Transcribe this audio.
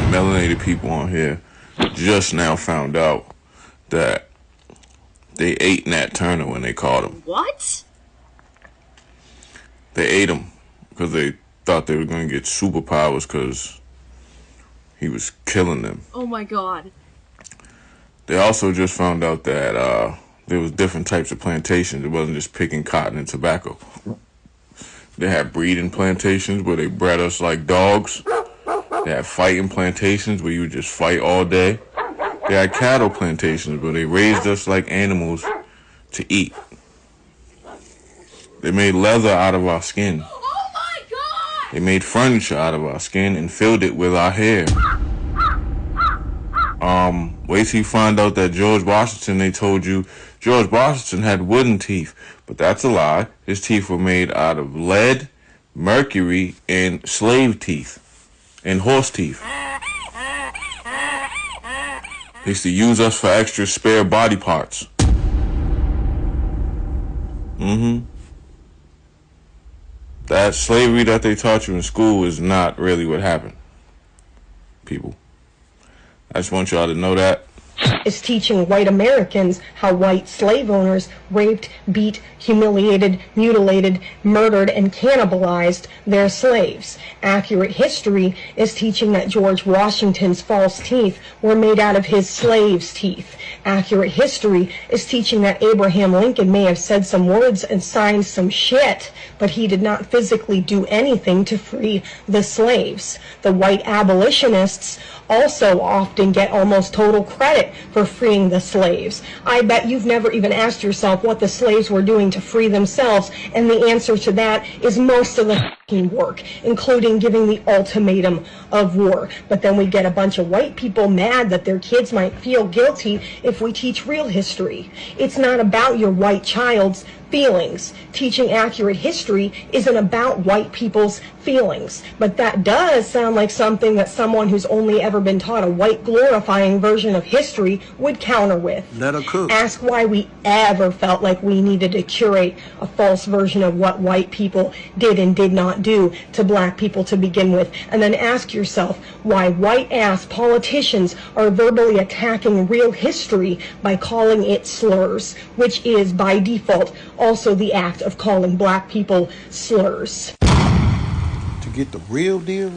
melanated people on here just now found out that they ate Nat Turner when they caught him. What? They ate him because they thought they were going to get superpowers because he was killing them. Oh my god. They also just found out that there was different types of plantations. It wasn't just picking cotton and tobacco. They had breeding plantations where they bred us like dogs. They had fighting plantations where you would just fight all day. They had cattle plantations where they raised us like animals to eat. They made leather out of our skin. Oh my god! They made furniture out of our skin and filled it with our hair. Wait till you find out that George Washington, they told you George Washington had wooden teeth, but that's a lie. His teeth were made out of lead, mercury, and slave teeth, and horse teeth. They used to use us for extra spare body parts. That slavery that they taught you in school is not really what happened, people. I just want y'all to know that. Is teaching white Americans how white slave owners raped, beat, humiliated, mutilated, murdered, and cannibalized their slaves. Accurate history is teaching that George Washington's false teeth were made out of his slaves' teeth. Accurate history is teaching that Abraham Lincoln may have said some words and signed some shit, but he did not physically do anything to free the slaves. The white abolitionists also often get almost total credit for freeing the slaves. I bet you've never even asked yourself what the slaves were doing to free themselves, and the answer to that is most of the fucking work, including giving the ultimatum of war. But then we get a bunch of white people mad that their kids might feel guilty if we teach real history. It's not about your white child's feelings. Teaching accurate history isn't about white people's feelings, but that does sound like something that someone who's only ever been taught a white glorifying version of history would counter with. Let her cook. Ask why we ever felt like we needed to curate a false version of what white people did and did not do to black people to begin with, and then ask yourself why white-ass politicians are verbally attacking real history by calling it slurs, which is, by default, also the act of calling black people slurs. To get the real deal,